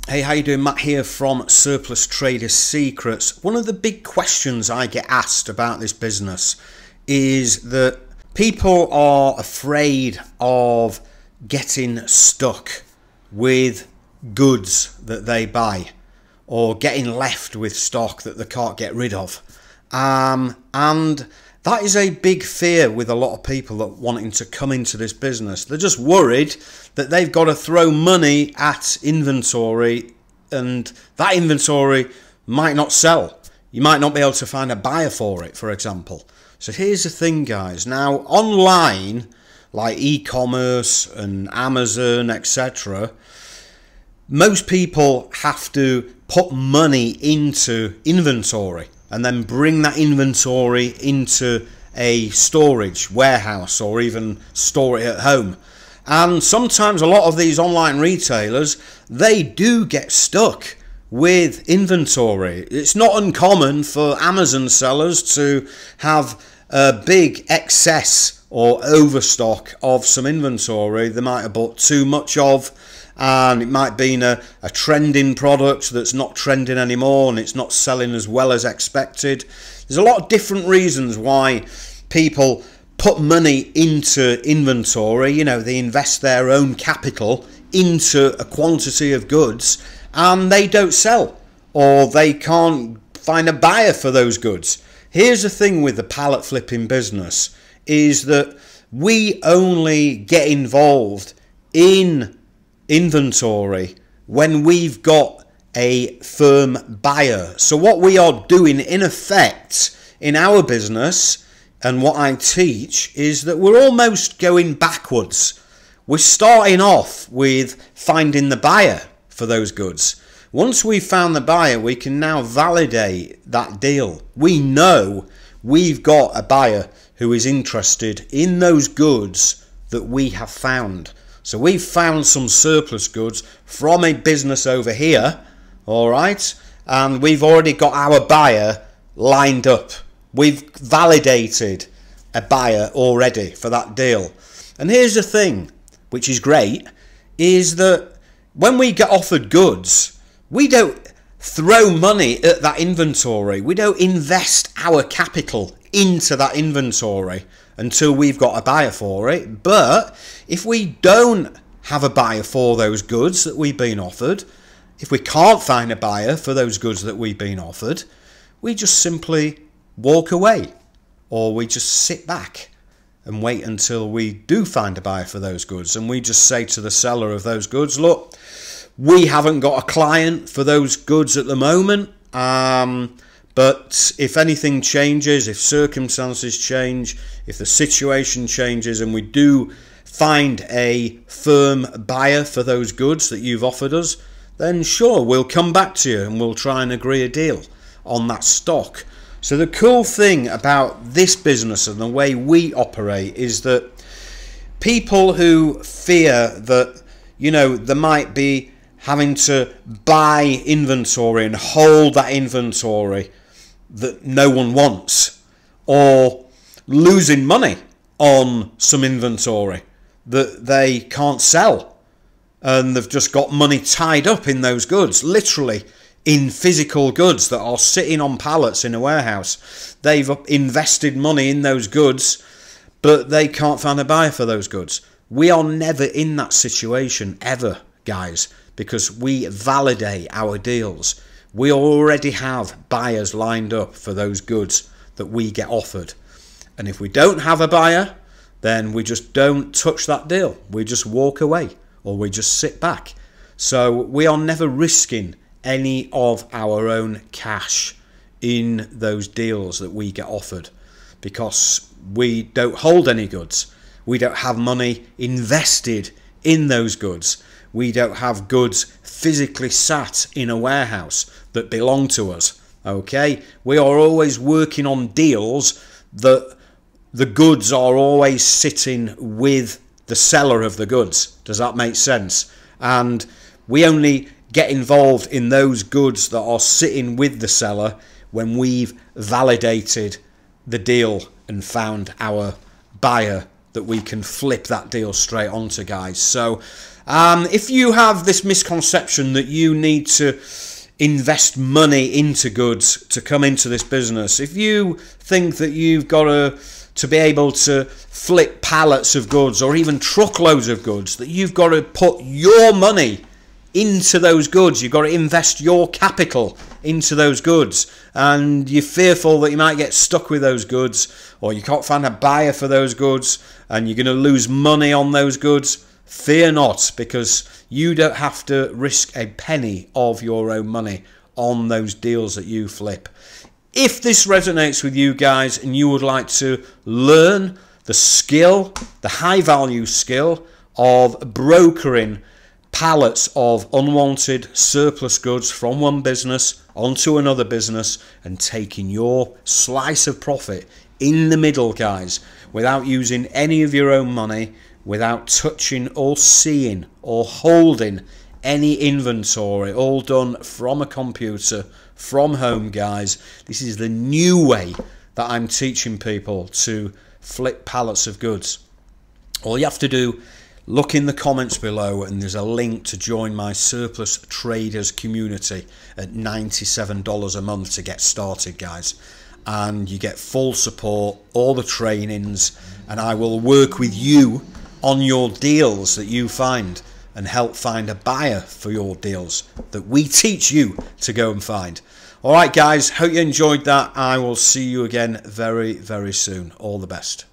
Hey, how you doing? Matt here from Surplus Trader Secrets. One of the big questions I get asked about this business is that people are afraid of getting stuck with goods that they buy or getting left with stock that they can't get rid of. And that is a big fear with a lot of people that wanting to come into this business. They're just worried that they've got to throw money at inventory and that inventory might not sell. You might not be able to find a buyer for it, for example. So here's the thing, guys. Now, online, like e-commerce and Amazon, etc., most people have to put money into inventory and then bring that inventory into a storage warehouse or even store it at home. And sometimes a lot of these online retailers, they do get stuck with inventory. It's not uncommon for Amazon sellers to have a big excess or overstock of some inventory they might have bought too much of, and it might be a trending product that's not trending anymore and it's not selling as well as expected. There's a lot of different reasons why people put money into inventory. You know, they invest their own capital into a quantity of goods and they don't sell, or they can't find a buyer for those goods. Here's the thing with the pallet flipping business is that we only get involved in inventory when we've got a firm buyer. So what we are doing in effect in our business and what I teach is that we're almost going backwards. We're starting off with finding the buyer for those goods. Once we've found the buyer, we can now validate that deal. We know we've got a buyer who is interested in those goods that we have found. So we've found some surplus goods from a business over here, all right, and we've already got our buyer lined up. We've validated a buyer already for that deal. And here's the thing, which is great, is that when we get offered goods, we don't throw money at that inventory. We don't invest our capital into that inventory until we've got a buyer for it. But if we don't have a buyer for those goods that we've been offered, if we can't find a buyer for those goods that we've been offered, we just simply walk away, or we just sit back and wait until we do find a buyer for those goods. And we just say to the seller of those goods, look, we haven't got a client for those goods at the moment, but if anything changes, if circumstances change, if the situation changes and we do find a firm buyer for those goods that you've offered us, then sure, we'll come back to you and we'll try and agree a deal on that stock. So the cool thing about this business and the way we operate is that people who fear that, you know, they might be having to buy inventory and hold that inventory that no one wants, or losing money on some inventory that they can't sell, and they've just got money tied up in those goods, literally in physical goods that are sitting on pallets in a warehouse. They've invested money in those goods, but they can't find a buyer for those goods. We are never in that situation ever, guys, because we validate our deals. We already have buyers lined up for those goods that we get offered. And if we don't have a buyer, then we just don't touch that deal. We just walk away, or we just sit back. So we are never risking any of our own cash in those deals that we get offered, because we don't hold any goods. We don't have money invested in those goods. We don't have goods physically sat in a warehouse that belong to us. Okay, we are always working on deals that the goods are always sitting with the seller of the goods. Does that make sense? And we only get involved in those goods that are sitting with the seller when we've validated the deal and found our buyer that we can flip that deal straight onto, guys. So If you have this misconception that you need to invest money into goods to come into this business, if you think that you've got to be able to flip pallets of goods or even truckloads of goods, that you've got to put your money into those goods, you've got to invest your capital into those goods, and you're fearful that you might get stuck with those goods, or you can't find a buyer for those goods and you're going to lose money on those goods, fear not, because you don't have to risk a penny of your own money on those deals that you flip. If this resonates with you guys and you would like to learn the skill, the high value skill of brokering pallets of unwanted surplus goods from one business onto another business and taking your slice of profit in the middle, guys, without using any of your own money, without touching or seeing or holding any inventory, all done from a computer, from home, guys. This is the new way that I'm teaching people to flip pallets of goods. All you have to do, look in the comments below and there's a link to join my surplus traders community at $97 a month to get started, guys. And you get full support, all the trainings, and I will work with you on your deals that you find and help find a buyer for your deals that we teach you to go and find. All right, guys, hope you enjoyed that. I will see you again very, very soon. All the best.